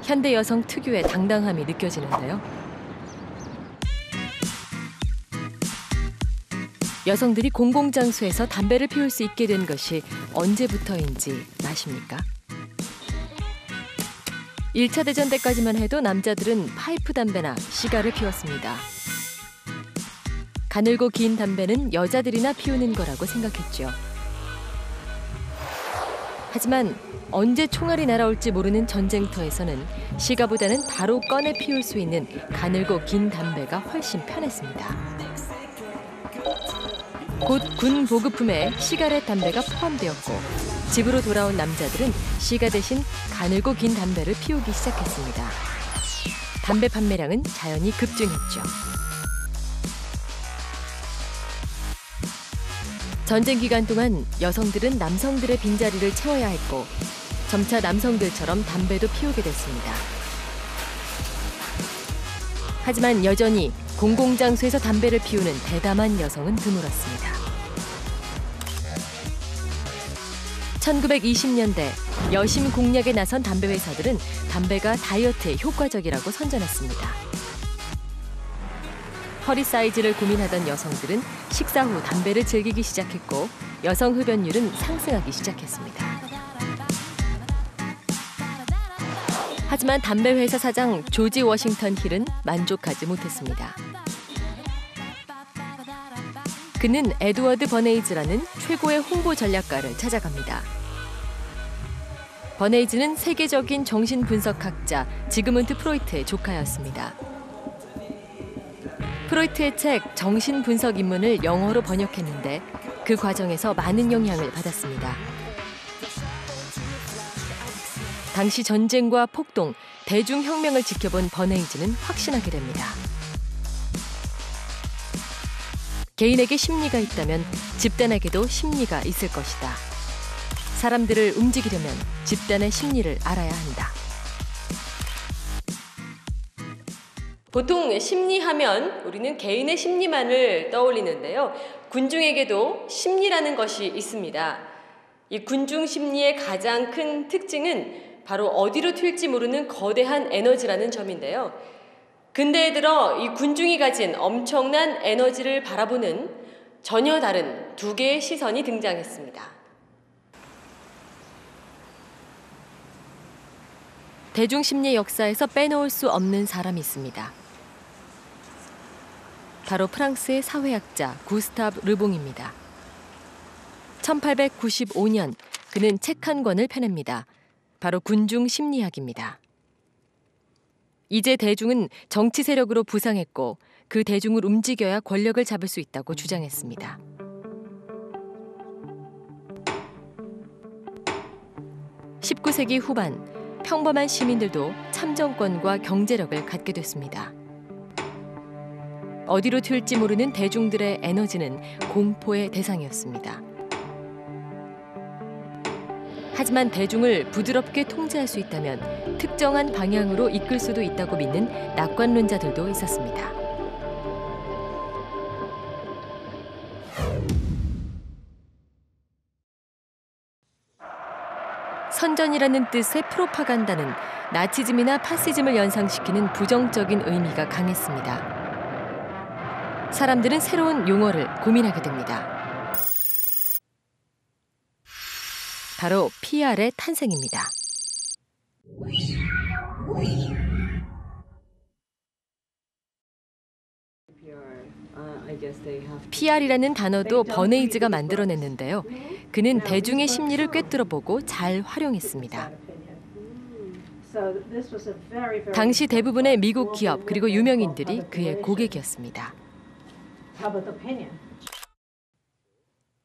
현대 여성 특유의 당당함이 느껴지는데요. 여성들이 공공장소에서 담배를 피울 수 있게 된 것이 언제부터인지 아십니까? 1차 대전 때까지만 해도 남자들은 파이프 담배나 시가를 피웠습니다. 가늘고 긴 담배는 여자들이나 피우는 거라고 생각했죠. 하지만 언제 총알이 날아올지 모르는 전쟁터에서는 시가보다는 바로 꺼내 피울 수 있는 가늘고 긴 담배가 훨씬 편했습니다. 곧 군 보급품에 시가렛 담배가 포함되었고 집으로 돌아온 남자들은 시가 대신 가늘고 긴 담배를 피우기 시작했습니다. 담배 판매량은 자연히 급증했죠. 전쟁 기간 동안 여성들은 남성들의 빈자리를 채워야 했고 점차 남성들처럼 담배도 피우게 됐습니다. 하지만 여전히 공공장소에서 담배를 피우는 대담한 여성은 드물었습니다. 1920년대 여심 공략에 나선 담배 회사들은 담배가 다이어트에 효과적이라고 선전했습니다. 허리 사이즈를 고민하던 여성들은 식사 후 담배를 즐기기 시작했고 여성 흡연율은 상승하기 시작했습니다. 하지만 담배 회사 사장 조지 워싱턴 힐은 만족하지 못했습니다. 그는 에드워드 버네이즈라는 최고의 홍보 전략가를 찾아갑니다. 버네이즈는 세계적인 정신분석학자 지그문트 프로이트의 조카였습니다. 프로이트의 책 정신분석 입문을 영어로 번역했는데 그 과정에서 많은 영향을 받았습니다. 당시 전쟁과 폭동, 대중혁명을 지켜본 버네이즈는 확신하게 됩니다. 개인에게 심리가 있다면 집단에게도 심리가 있을 것이다. 사람들을 움직이려면 집단의 심리를 알아야 한다. 보통 심리하면 우리는 개인의 심리만을 떠올리는데요. 군중에게도 심리라는 것이 있습니다. 이 군중 심리의 가장 큰 특징은 바로 어디로 튈지 모르는 거대한 에너지라는 점인데요. 근대에 들어 이 군중이 가진 엄청난 에너지를 바라보는 전혀 다른 두 개의 시선이 등장했습니다. 대중심리 역사에서 빼놓을 수 없는 사람이 있습니다. 바로 프랑스의 사회학자 구스타브 르봉입니다. 1895년 그는 책 한 권을 펴냅니다. 바로 군중 심리학입니다. 이제 대중은 정치 세력으로 부상했고 그 대중을 움직여야 권력을 잡을 수 있다고 주장했습니다. (19세기) 후반 평범한 시민들도 참정권과 경제력을 갖게 됐습니다. 어디로 튈지 모르는 대중들의 에너지는 공포의 대상이었습니다. 하지만 대중을 부드럽게 통제할 수 있다면 특정한 방향으로 이끌 수도 있다고 믿는 낙관론자들도 있었습니다. 선전이라는 뜻의 프로파간다는 나치즘이나 파시즘을 연상시키는 부정적인 의미가 강했습니다. 사람들은 새로운 용어를 고민하게 됩니다. 바로 PR의 탄생입니다. PR이라는 단어도 버네이즈가 만들어냈는데요. 그는 대중의 심리를 꿰뚫어보고 잘 활용했습니다. 당시 대부분의 미국 기업 그리고 유명인들이 그의 고객이었습니다.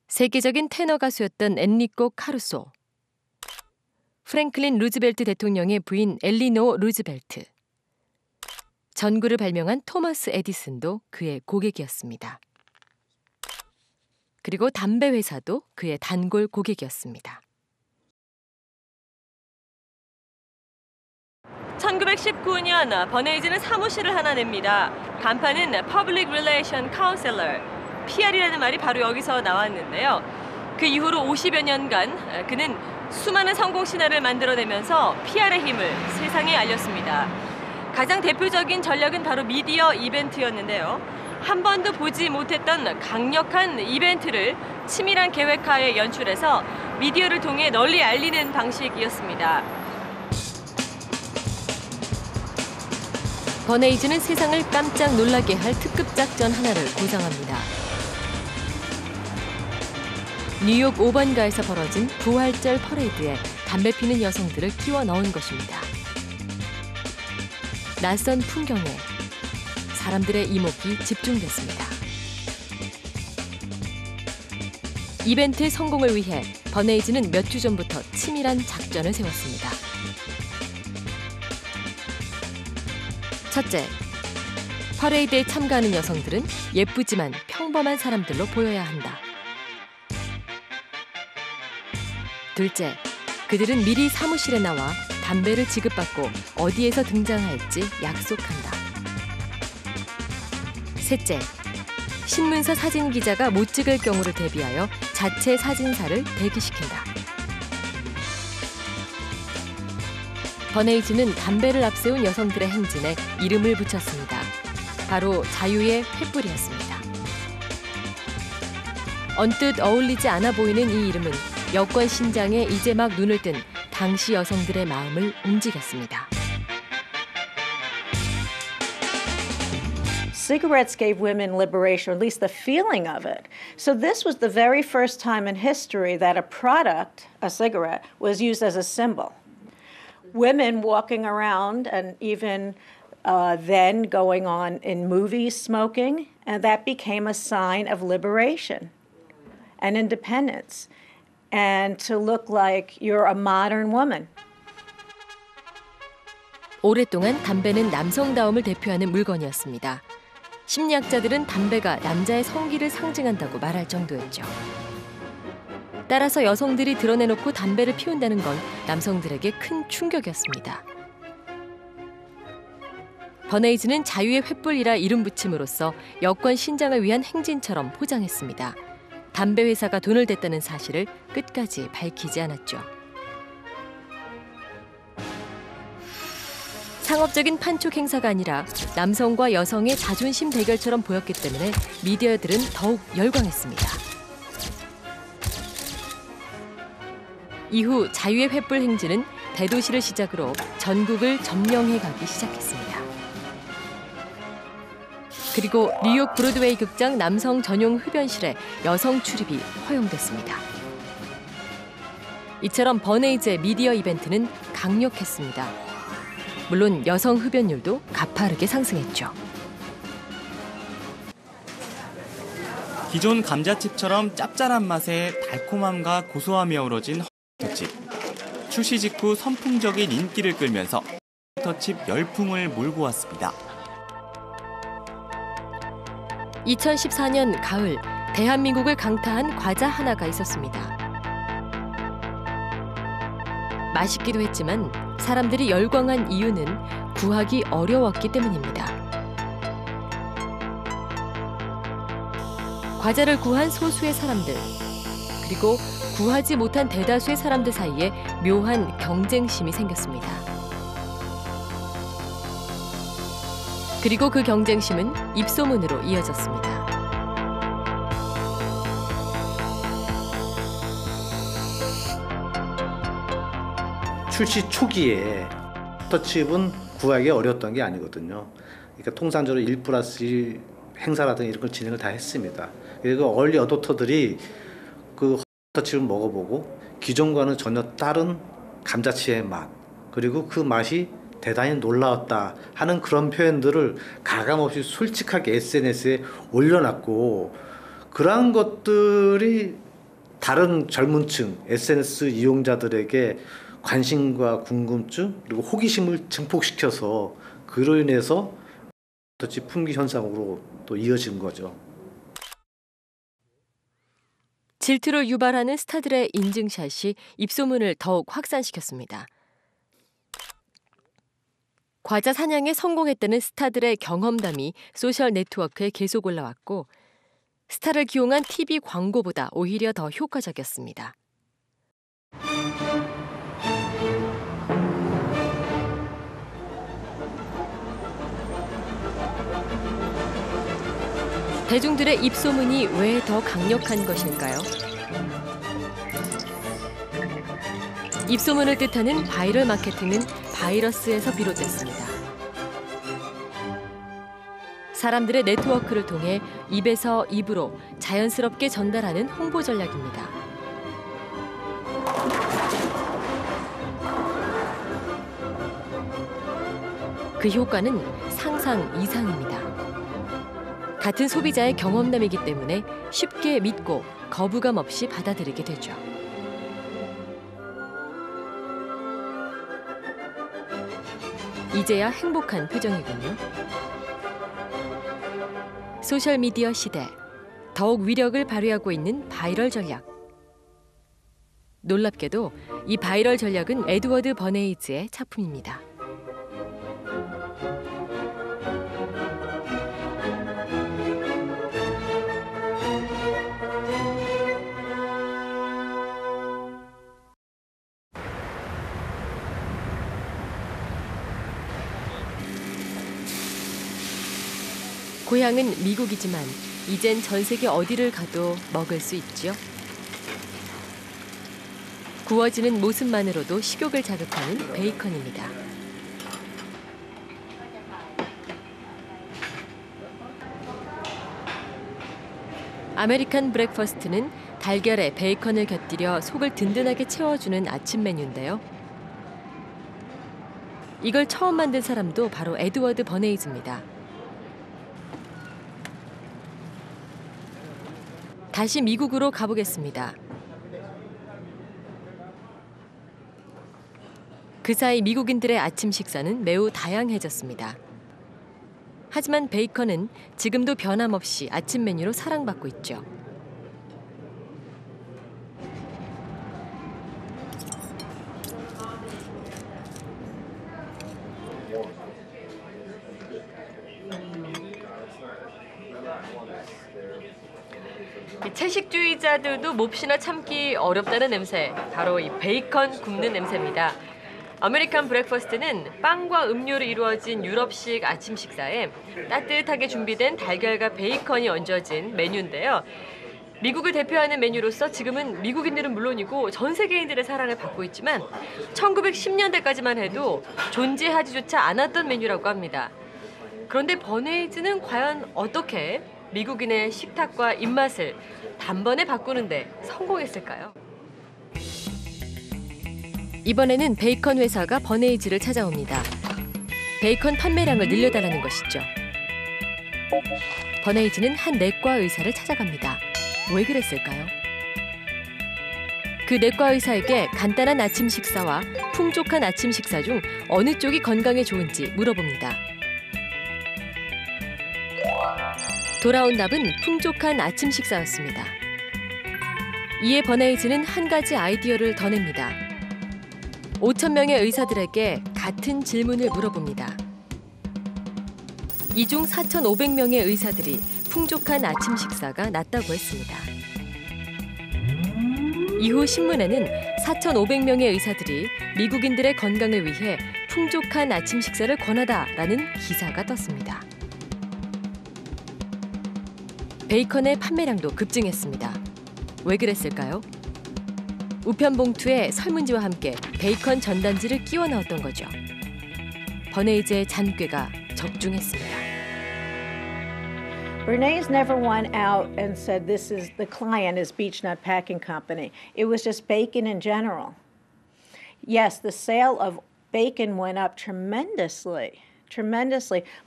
세계적인 테너 가수였던 엔리코 카루소, 프랭클린 루즈벨트 대통령의 부인 엘리노 루즈벨트, 전구를 발명한 토머스 에디슨도 그의 고객이었습니다. 그리고 담배 회사도 그의 단골 고객이었습니다. 1919년 버네이즈는 사무실을 하나 냅니다. 간판은 Public Relation Counselor, PR이라는 말이 바로 여기서 나왔는데요. 그 이후로 50여 년간 그는 수많은 성공 신화를 만들어내면서 PR의 힘을 세상에 알렸습니다. 가장 대표적인 전략은 바로 미디어 이벤트였는데요. 한 번도 보지 못했던 강력한 이벤트를 치밀한 계획하에 연출해서 미디어를 통해 널리 알리는 방식이었습니다. 버네이즈는 세상을 깜짝 놀라게 할 특급 작전 하나를 구상합니다. 뉴욕 5번가에서 벌어진 부활절 퍼레이드에 담배 피는 여성들을 끼워 넣은 것입니다. 낯선 풍경에 사람들의 이목이 집중됐습니다. 이벤트의 성공을 위해 버네이즈는 몇 주 전부터 치밀한 작전을 세웠습니다. 첫째, 퍼레이드에 참가하는 여성들은 예쁘지만 평범한 사람들로 보여야 한다. 둘째, 그들은 미리 사무실에 나와 담배를 지급받고 어디에서 등장할지 약속한다. 셋째, 신문사 사진 기자가 못 찍을 경우를 대비하여 자체 사진사를 대기시킨다. 버네이즈는 담배를 앞세운 여성들의 행진에 이름을 붙였습니다. 바로 자유의 횃불이었습니다. 언뜻 어울리지 않아 보이는 이 이름은 여권 신장에 이제 막 눈을 뜬 당시 여성들의 마음을 움직였습니다. Cigarettes gave women liberation, or at least the feeling of it. So this was the very first time in history that a product, a cigarette, was used as a symbol. Women walking around and even then going on in movies smoking, and that became a sign of liberation and independence. And to look like you're a modern woman. 오랫동안 담배는 남성다움을 대표하는 물건이었습니다. 심리학자들은 담배가 남자의 성기를 상징한다고 말할 정도였죠. 따라서 여성들이 드러내놓고 담배를 피운다는 건 남성들에게 큰 충격이었습니다. 버네이즈는 자유의 횃불이라 이름 붙임으로써 여권 신장을 위한 행진처럼 포장했습니다. 담배 회사가 돈을 댔다는 사실을 끝까지 밝히지 않았죠. 상업적인 판촉 행사가 아니라 남성과 여성의 자존심 대결처럼 보였기 때문에 미디어들은 더욱 열광했습니다. 이후 자유의 횃불 행진은 대도시를 시작으로 전국을 점령해 가기 시작했습니다. 그리고 뉴욕 브로드웨이 극장 남성 전용 흡연실에 여성 출입이 허용됐습니다. 이처럼 버네이즈의 미디어 이벤트는 강력했습니다. 물론 여성 흡연율도 가파르게 상승했죠. 기존 감자칩처럼 짭짤한 맛에 달콤함과 고소함이 어우러진 버터칩. 출시 직후 선풍적인 인기를 끌면서 버터칩 열풍을 몰고 왔습니다. 2014년 가을, 대한민국을 강타한 과자 하나가 있었습니다. 맛있기도 했지만 사람들이 열광한 이유는 구하기 어려웠기 때문입니다. 과자를 구한 소수의 사람들, 그리고 구하지 못한 대다수의 사람들 사이에 묘한 경쟁심이 생겼습니다. 그리고 그 경쟁심은 입소문으로 이어졌습니다. 출시 초기에 버터칩은 구하기 어려웠던 게 아니거든요. 그러니까 통상적으로 1+1 행사라든지 이런 걸 진행을 다 했습니다. 그리고 얼리 어도터들이 그 버터칩을 먹어보고 기존과는 전혀 다른 감자칩의 맛, 그리고 그 맛이 대단히 놀라웠다 하는 그런 표현들을 가감없이 솔직하게 SNS에 올려놨고, 그러한 것들이 다른 젊은층 SNS 이용자들에게 관심과 궁금증 그리고 호기심을 증폭시켜서 그로 인해서 버터칩 품귀 현상으로 또 이어진 거죠. 질투를 유발하는 스타들의 인증샷이 입소문을 더욱 확산시켰습니다. 과자 사냥에 성공했다는 스타들의 경험담이 소셜 네트워크에 계속 올라왔고, 스타를 기용한 TV 광고보다 오히려 더 효과적이었습니다. 대중들의 입소문이 왜 더 강력한 것일까요? 입소문을 뜻하는 바이럴 마케팅은 바이러스에서 비롯됐습니다. 사람들의 네트워크를 통해 입에서 입으로 자연스럽게 전달하는 홍보 전략입니다. 그 효과는 상상 이상입니다. 같은 소비자의 경험담이기 때문에 쉽게 믿고 거부감 없이 받아들이게 되죠. 이제야 행복한 표정이군요. 소셜미디어 시대, 더욱 위력을 발휘하고 있는 바이럴 전략. 놀랍게도 이 바이럴 전략은 에드워드 버네이즈의 작품입니다. 고향은 미국이지만 이젠 전 세계 어디를 가도 먹을 수 있죠. 구워지는 모습만으로도 식욕을 자극하는 베이컨입니다. 아메리칸 브렉퍼스트는 달걀에 베이컨을 곁들여 속을 든든하게 채워주는 아침 메뉴인데요. 이걸 처음 만든 사람도 바로 에드워드 버네이즈입니다. 다시 미국으로 가보겠습니다. 그 사이 미국인들의 아침 식사는 매우 다양해졌습니다. 하지만 베이컨은 지금도 변함없이 아침 메뉴로 사랑받고 있죠. 채식주의자들도 몹시나 참기 어렵다는 냄새, 바로 이 베이컨 굽는 냄새입니다. 아메리칸 브렉퍼스트는 빵과 음료로 이루어진 유럽식 아침 식사에 따뜻하게 준비된 달걀과 베이컨이 얹어진 메뉴인데요. 미국을 대표하는 메뉴로서 지금은 미국인들은 물론이고 전 세계인들의 사랑을 받고 있지만 1910년대까지만 해도 존재하지조차 않았던 메뉴라고 합니다. 그런데 버네이즈는 과연 어떻게 미국인의 식탁과 입맛을 단번에 바꾸는데 성공했을까요? 이번에는 베이컨 회사가 버네이즈를 찾아옵니다. 베이컨 판매량을 늘려달라는 것이죠. 버네이즈는 한 내과 의사를 찾아갑니다. 왜 그랬을까요? 그 내과 의사에게 간단한 아침 식사와 풍족한 아침 식사 중 어느 쪽이 건강에 좋은지 물어봅니다. 돌아온 답은 풍족한 아침 식사였습니다. 이에 버네이즈는 한 가지 아이디어를 더 냅니다. 5,000명의 의사들에게 같은 질문을 물어봅니다. 이 중 4,500명의 의사들이 풍족한 아침 식사가 낫다고 했습니다. 이후 신문에는 4,500명의 의사들이 미국인들의 건강을 위해 풍족한 아침 식사를 권하다라는 기사가 떴습니다. 베이컨의 판매량도 급증했습니다. 왜 그랬을까요? 우편 봉투에 설문지와 함께 베이컨 전단지를 끼워 넣었던 거죠. 버네이즈의 잔꾀가 적중했습니다. Bernays never went out and said the client is Beech-Nut Packing Company. It was just bacon in general. Yes, the sale of bacon went up tremendously,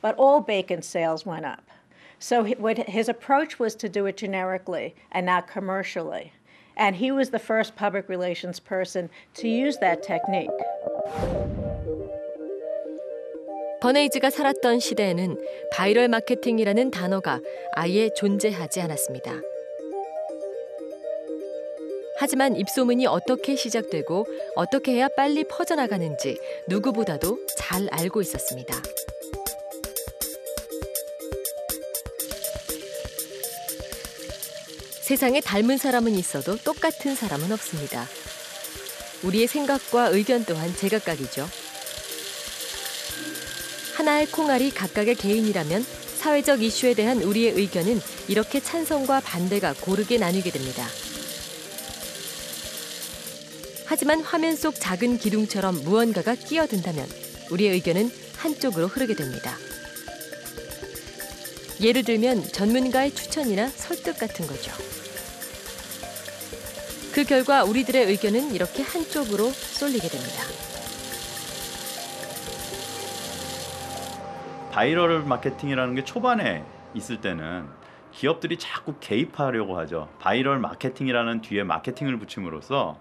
but all bacon sales went up. So his approach was to do it generically and not commercially. And he was the first public relations person to use that technique. 버네이즈가 살았던 시대에는 바이럴 마케팅이라는 단어가 아예 존재하지 않았습니다. 하지만 입소문이 어떻게 시작되고 어떻게 해야 빨리 퍼져나가는지 누구보다도 잘 알고 있었습니다. 세상에 닮은 사람은 있어도 똑같은 사람은 없습니다. 우리의 생각과 의견 또한 제각각이죠. 하나의 콩알이 각각의 개인이라면 사회적 이슈에 대한 우리의 의견은 이렇게 찬성과 반대가 고르게 나뉘게 됩니다. 하지만 화면 속 작은 기둥처럼 무언가가 끼어든다면 우리의 의견은 한쪽으로 흐르게 됩니다. 예를 들면 전문가의 추천이나 설득 같은 거죠. 그 결과 우리들의 의견은 이렇게 한쪽으로 쏠리게 됩니다. 바이럴 마케팅이라는 게 초반에 있을 때는 기업들이 자꾸 개입하려고 하죠. 바이럴 마케팅이라는 뒤에 마케팅을 붙임으로써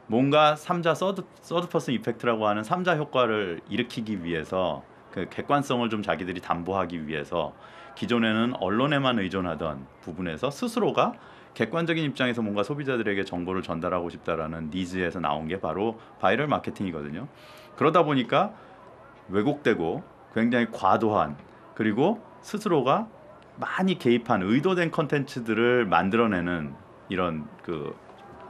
뭔가 3자 서드 퍼슨 이펙트라고 하는 3자 효과를 일으키기 위해서 그 객관성을 좀 자기들이 담보하기 위해서 기존에는 언론에만 의존하던 부분에서 스스로가 객관적인 입장에서 뭔가 소비자들에게 정보를 전달하고 싶다라는 니즈에서 나온 게 바로 바이럴 마케팅이거든요. 그러다 보니까 왜곡되고 굉장히 과도한 그리고 스스로가 많이 개입한 의도된 컨텐츠들을 만들어내는 이런 그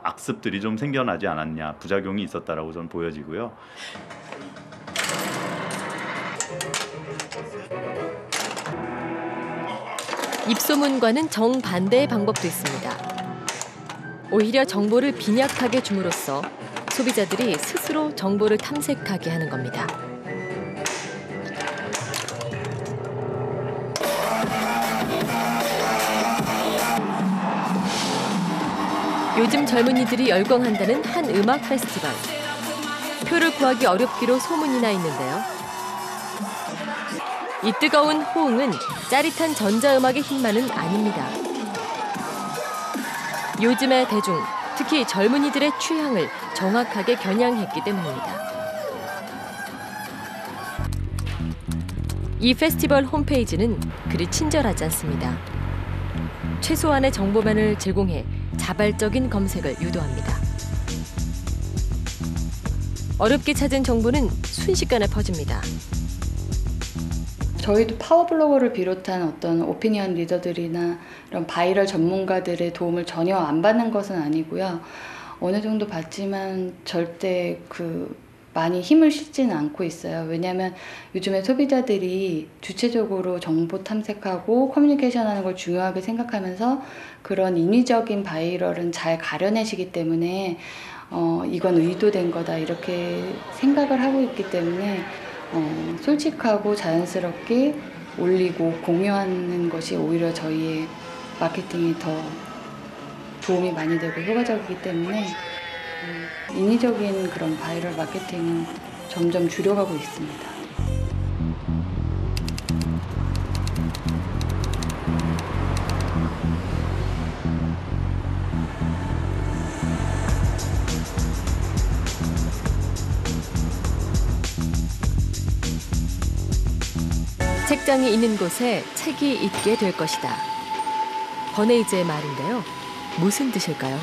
악습들이 좀 생겨나지 않았냐, 부작용이 있었다라고 저는 보여지고요. 입소문과는 정반대의 방법도 있습니다. 오히려 정보를 빈약하게 줌으로써 소비자들이 스스로 정보를 탐색하게 하는 겁니다. 요즘 젊은이들이 열광한다는 한 음악 페스티벌. 표를 구하기 어렵기로 소문이 나 있는데요. 이 뜨거운 호응은 짜릿한 전자음악의 힘만은 아닙니다. 요즘의 대중, 특히 젊은이들의 취향을 정확하게 겨냥했기 때문입니다. 이 페스티벌 홈페이지는 그리 친절하지 않습니다. 최소한의 정보만을 제공해 자발적인 검색을 유도합니다. 어렵게 찾은 정보는 순식간에 퍼집니다. 저희도 파워블로거를 비롯한 어떤 오피니언 리더들이나 이런 바이럴 전문가들의 도움을 전혀 안 받는 것은 아니고요. 어느 정도 받지만 절대 많이 힘을 실지는 않고 있어요. 왜냐하면 요즘에 소비자들이 주체적으로 정보 탐색하고 커뮤니케이션하는 걸 중요하게 생각하면서 그런 인위적인 바이럴은 잘 가려내시기 때문에 이건 의도된 거다 이렇게 생각을 하고 있기 때문에 솔직하고 자연스럽게 올리고 공유하는 것이 오히려 저희의 마케팅에 더 도움이 많이 되고 효과적이기 때문에 인위적인 그런 바이럴 마케팅은 점점 줄여가고 있습니다. 책장이 있는 곳에 책이 있게 될 것이다. 버네이즈의 말인데요. 무슨 뜻일까요?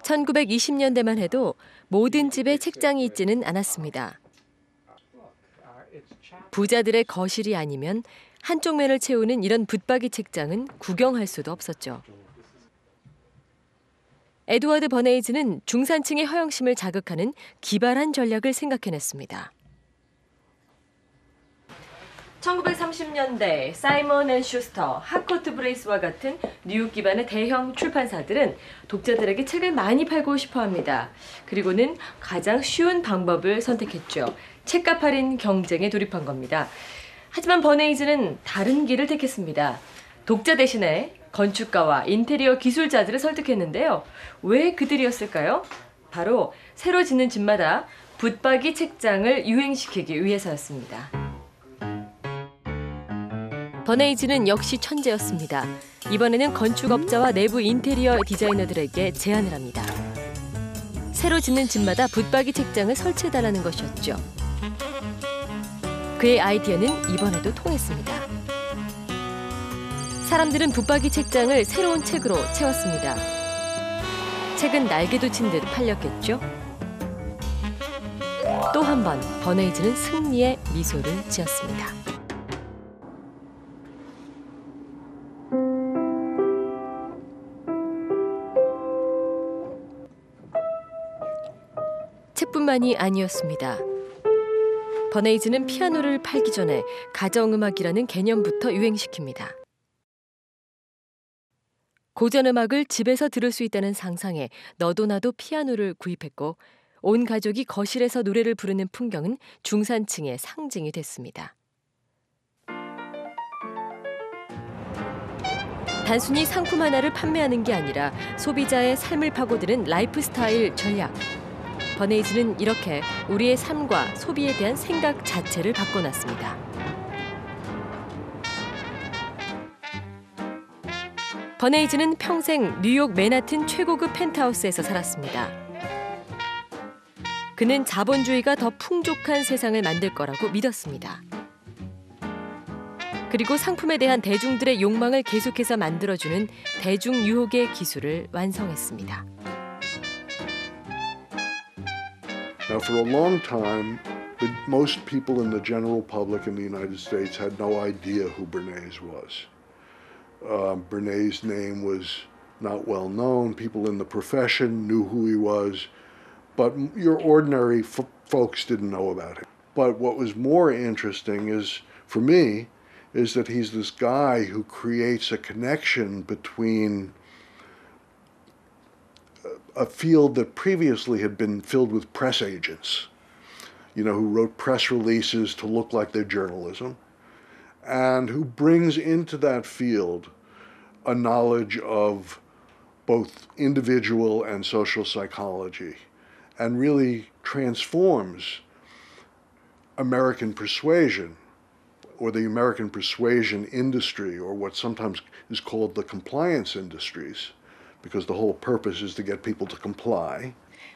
1920년대만 해도 모든 집에 책장이 있지는 않았습니다. 부자들의 거실이 아니면 한쪽 면을 채우는 이런 붙박이 책장은 구경할 수도 없었죠. 에드워드 버네이즈는 중산층의 허영심을 자극하는 기발한 전략을 생각해냈습니다. 1930년대 사이먼 앤 슈스터, 하코트 브레이스와 같은 뉴욕 기반의 대형 출판사들은 독자들에게 책을 많이 팔고 싶어합니다. 그리고는 가장 쉬운 방법을 선택했죠. 책값 할인 경쟁에 돌입한 겁니다. 하지만 버네이즈는 다른 길을 택했습니다. 독자 대신에 건축가와 인테리어 기술자들을 설득했는데요. 왜 그들이었을까요? 바로 새로 짓는 집마다 붙박이 책장을 유행시키기 위해서였습니다. 버네이즈는 역시 천재였습니다. 이번에는 건축업자와 내부 인테리어 디자이너들에게 제안을 합니다. 새로 짓는 집마다 붙박이 책장을 설치해달라는 것이었죠. 그의 아이디어는 이번에도 통했습니다. 사람들은 붙박이 책장을 새로운 책으로 채웠습니다. 책은 날개도 친 듯 팔렸겠죠? 또 한 번 버네이즈는 승리의 미소를 지었습니다. 책뿐만이 아니었습니다. 버네이즈는 피아노를 팔기 전에 가정음악이라는 개념부터 유행시킵니다. 고전음악을 집에서 들을 수 있다는 상상에 너도 나도 피아노를 구입했고 온 가족이 거실에서 노래를 부르는 풍경은 중산층의 상징이 됐습니다. 단순히 상품 하나를 판매하는 게 아니라 소비자의 삶을 파고드는 라이프스타일 전략. 버네이즈는 이렇게 우리의 삶과 소비에 대한 생각 자체를 바꿔놨습니다. 버네이즈는 평생 뉴욕 맨하튼 최고급 펜트하우스에서 살았습니다. 그는 자본주의가 더 풍족한 세상을 만들 거라고 믿었습니다. 그리고 상품에 대한 대중들의 욕망을 계속해서 만들어주는 대중 유혹의 기술을 완성했습니다. Now, for a long time, most people in the general public in the United States had no idea who Bernays was. Bernays' name was not well known. People in the profession knew who he was, but your ordinary folks didn't know about him. But what was more interesting is, for me, is that he's this guy who creates a connection between a field that previously had been filled with press agents, who wrote press releases to look like their journalism, and who brings into that field a knowledge of both individual and social psychology, and really transforms American persuasion, or the American persuasion industry, or what sometimes is called the compliance industries, because the whole purpose is to get people to comply.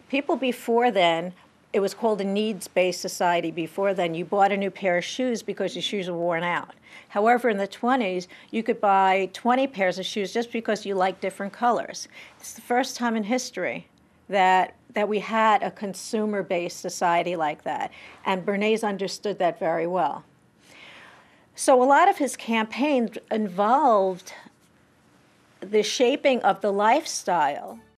People before then, it was called a needs-based society. Before then, you bought a new pair of shoes because your shoes were worn out. However, in the 20s, you could buy 20 pairs of shoes just because you liked different colors. It's the first time in history that we had a consumer-based society like that, and Bernays understood that very well. So a lot of his campaigns involved the shaping of the lifestyle